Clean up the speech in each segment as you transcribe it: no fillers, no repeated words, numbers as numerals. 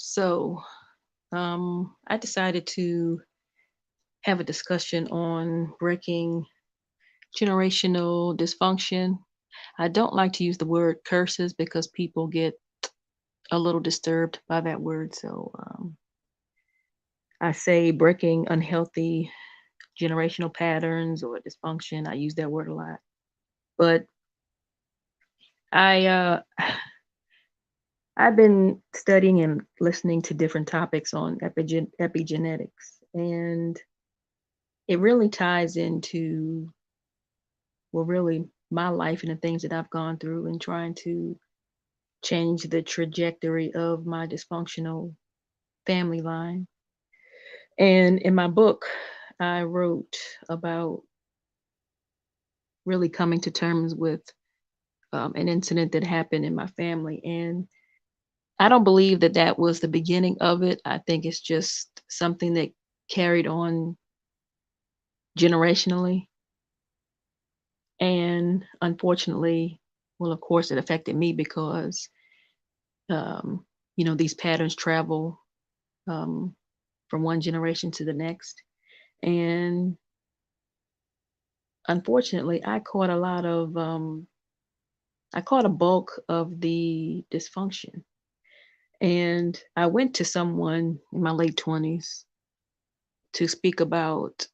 So, I decided to have a discussion on breaking generational dysfunction. I don't like to use the word curses because people get a little disturbed by that word. So, I say breaking unhealthy generational patterns or dysfunction. I use that word a lot. But I, I've been studying and listening to different topics on epigenetics, and it really ties into, well, really my life and the things that I've gone through and trying to change the trajectory of my dysfunctional family line. And in my book, I wrote about really coming to terms with an incident that happened in my family. And I don't believe that that was the beginning of it. I think it's just something that carried on generationally. And unfortunately, well, of course, it affected me because, um, these patterns travel um, from one generation to the next. And unfortunately, I caught a bulk of the dysfunction. And I went to someone in my late 20s to speak about,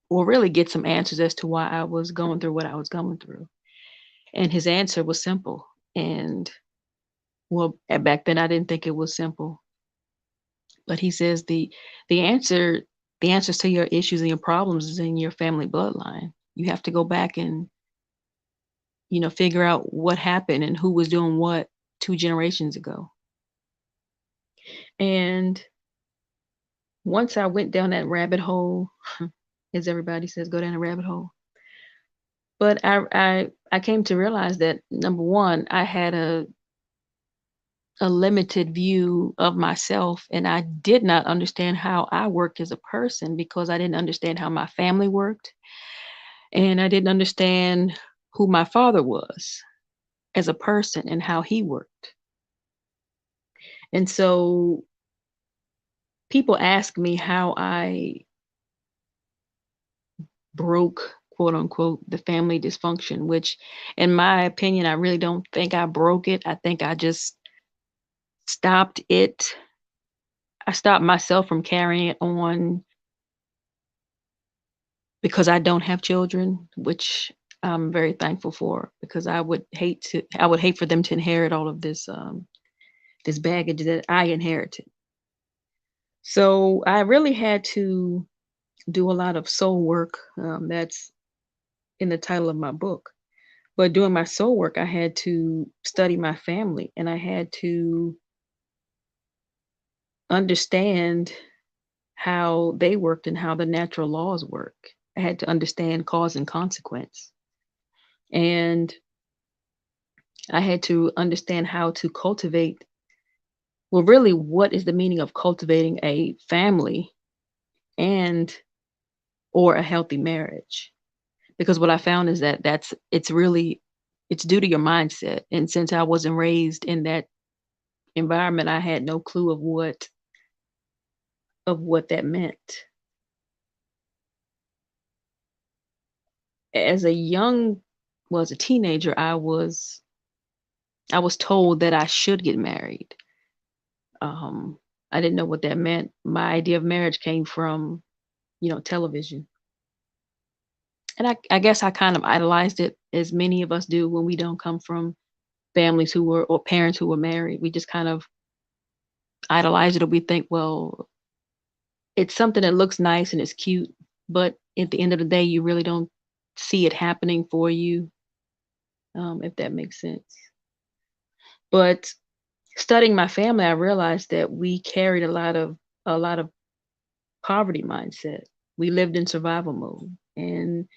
or really get some answers as to why I was going through what I was going through. And his answer was simple. And well, back then I didn't think it was simple. But he says the answer the answers to your issues and your problems is in your family bloodline. You have to go back and, figure out what happened and who was doing what 2 generations ago. And once I went down that rabbit hole, as everybody says, go down a rabbit hole. But I came to realize that number one, I had a limited view of myself, and I did not understand how I worked as a person because I didn't understand how my family worked, and I didn't understand who my father was as a person and how he worked. And so people ask me how I broke, quote unquote, the family dysfunction, which in my opinion, I really don't think I broke it. I think I just stopped it. I stopped myself from carrying it on because I don't have children, which I'm very thankful for because I would hate for them to inherit all of this baggage that I inherited. So I really had to do a lot of soul work. That's in the title of my book. But doing my soul work, I had to study my family and I had to understand how they worked and how the natural laws work. I had to understand cause and consequence. And I had to understand how to cultivate, well, really, what is the meaning of cultivating a family and or a healthy marriage? Because what I found is that it's due to your mindset. And since I wasn't raised in that environment, I had no clue of what that meant. As a young well, as a teenager, I was told that I should get married. Um, I didn't know what that meant. My idea of marriage came from, television. And I guess I kind of idolized it as many of us do when we don't come from families who were or parents who were married. We just kind of idolize it or we think, well, it's something that looks nice and it's cute, but at the end of the day, you really don't see it happening for you, if that makes sense. But studying my family, I realized that we carried a lot of poverty mindset. We lived in survival mode and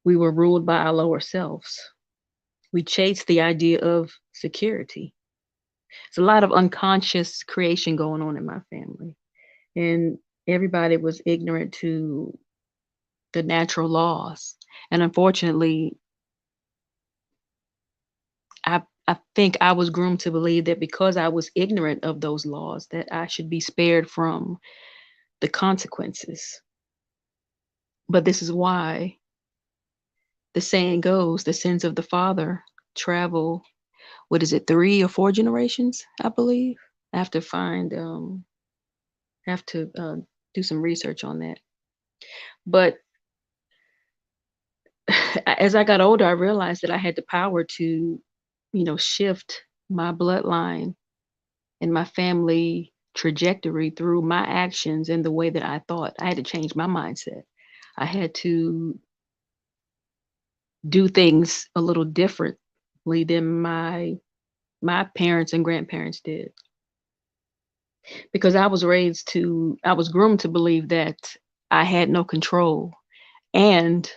we were ruled by our lower selves. We chased the idea of security. It's a lot of unconscious creation going on in my family. And everybody was ignorant to the natural laws. And unfortunately, I think I was groomed to believe that because I was ignorant of those laws, that I should be spared from the consequences. But this is why the saying goes, the sins of the father travel, what is it, 3 or 4 generations, I believe. I have to find, have to do some research on that. But as I got older, I realized that I had the power to, shift my bloodline and my family trajectory through my actions and the way that I thought. I had to change my mindset. I had to do things a little differently than my parents and grandparents did, because I was groomed to believe that I had no control, and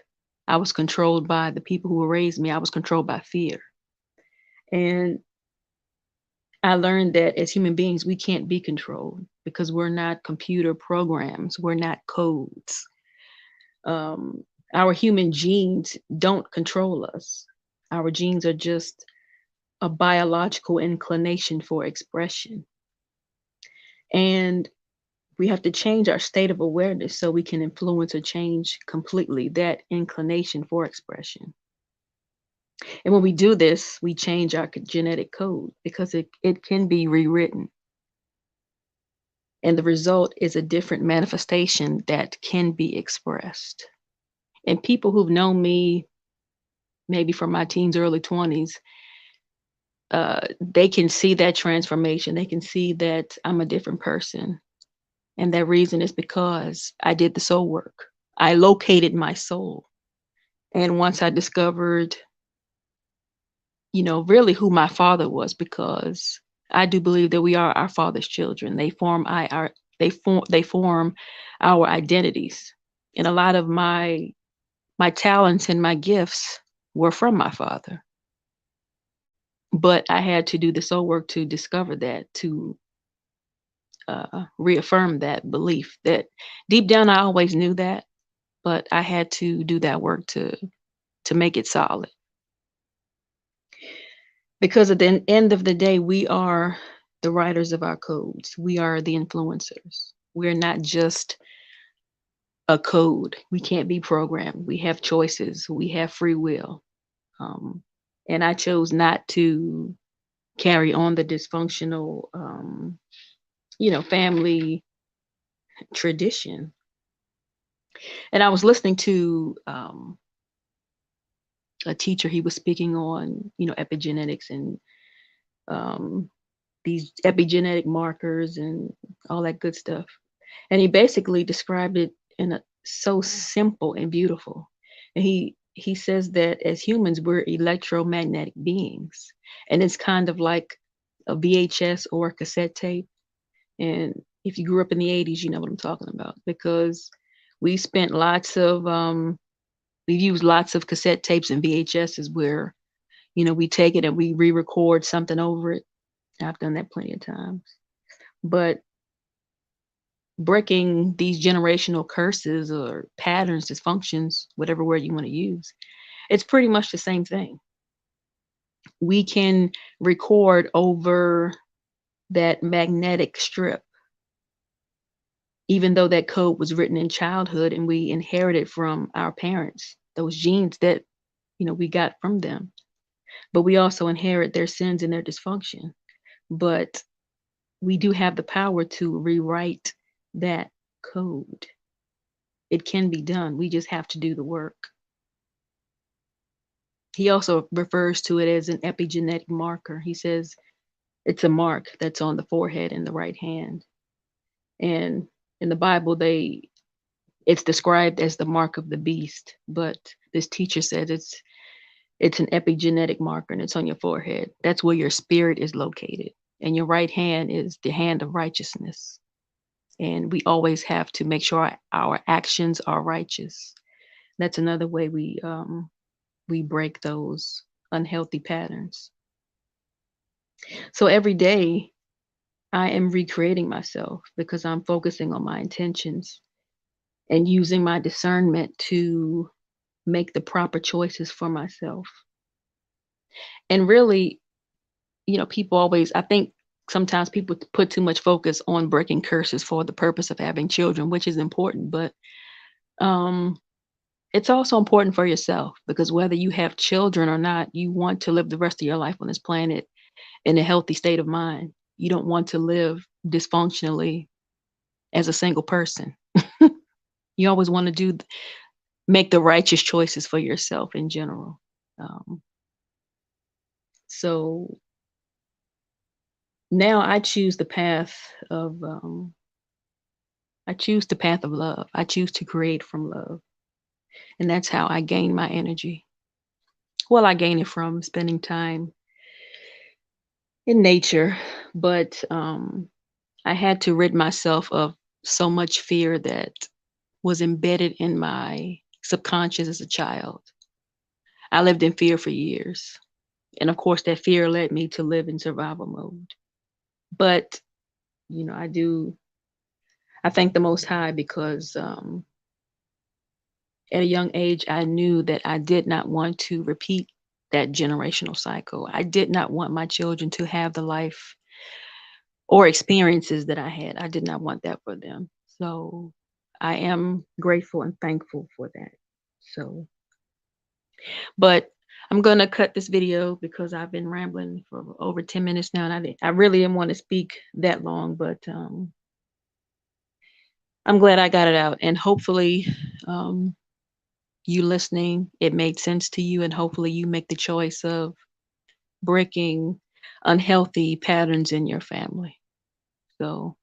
I was controlled by the people who raised me. I was controlled by fear. And I learned that as human beings, we can't be controlled because we're not computer programs, we're not codes. Um, our human genes don't control us. Our genes are just a biological inclination for expression. And we have to change our state of awareness so we can influence or change completely that inclination for expression. And when we do this, we change our genetic code because it can be rewritten. And the result is a different manifestation that can be expressed. And people who've known me maybe from my teens, early 20s, they can see that transformation. They can see that I'm a different person. And that reason is because I did the soul work. I located my soul. And once I discovered, really who my father was, because I do believe that we are our father's children. They form our identities. And a lot of my talents and my gifts were from my father. But I had to do the soul work to discover that, to reaffirm that belief that deep down I always knew that, but I had to do that work to make it solid. Because at the end of the day, we are the writers of our codes. We are the influencers. We're not just a code. We can't be programmed. We have choices. We have free will. Um, and I chose not to carry on the dysfunctional, family tradition. And I was listening to a teacher. He was speaking on, epigenetics and um, these epigenetic markers and all that good stuff. And he basically described it in a so simple and beautiful. And he says that as humans, we're electromagnetic beings, and it's kind of like a VHS or a cassette tape. And if you grew up in the 80s, you know what I'm talking about, because we spent lots of we've used lots of cassette tapes and VHSs where, we take it and we re-record something over it. I've done that plenty of times. But breaking these generational curses or patterns, dysfunctions, whatever word you want to use, it's pretty much the same thing. We can record over that magnetic strip, even though that code was written in childhood and we inherited from our parents, those genes that, we got from them. But we also inherit their sins and their dysfunction. But we do have the power to rewrite that code. It can be done. We just have to do the work. He also refers to it as an epigenetic marker. He says it's a mark that's on the forehead in the right hand. And in the Bible, it's described as the mark of the beast. But this teacher said it's an epigenetic marker and it's on your forehead. That's where your spirit is located. And your right hand is the hand of righteousness. And we always have to make sure our actions are righteous. That's another way we break those unhealthy patterns. So every day I am recreating myself because I'm focusing on my intentions and using my discernment to make the proper choices for myself. And really, people always, I think sometimes people put too much focus on breaking curses for the purpose of having children, which is important, but um, it's also important for yourself, because whether you have children or not, you want to live the rest of your life on this planet in a healthy state of mind. You don't want to live dysfunctionally as a single person. You always want to make the righteous choices for yourself in general. Um, so now I choose the path of love. I choose to create from love. And that's how I gain my energy. Well, I gain it from spending time in nature, but I had to rid myself of so much fear that was embedded in my subconscious as a child. I lived in fear for years. And of course, that fear led me to live in survival mode. But, I thank the Most High, because at a young age, I knew that I did not want to repeat that generational cycle. I did not want my children to have the life or experiences that I had. I did not want that for them. So I am grateful and thankful for that. So, but I'm gonna cut this video because I've been rambling for over 10 minutes now, and I really didn't want to speak that long, but I'm glad I got it out, and hopefully, um, you listening, it made sense to you, and hopefully you make the choice of breaking unhealthy patterns in your family. So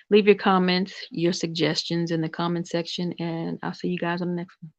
leave your comments, your suggestions in the comment section, and I'll see you guys on the next one.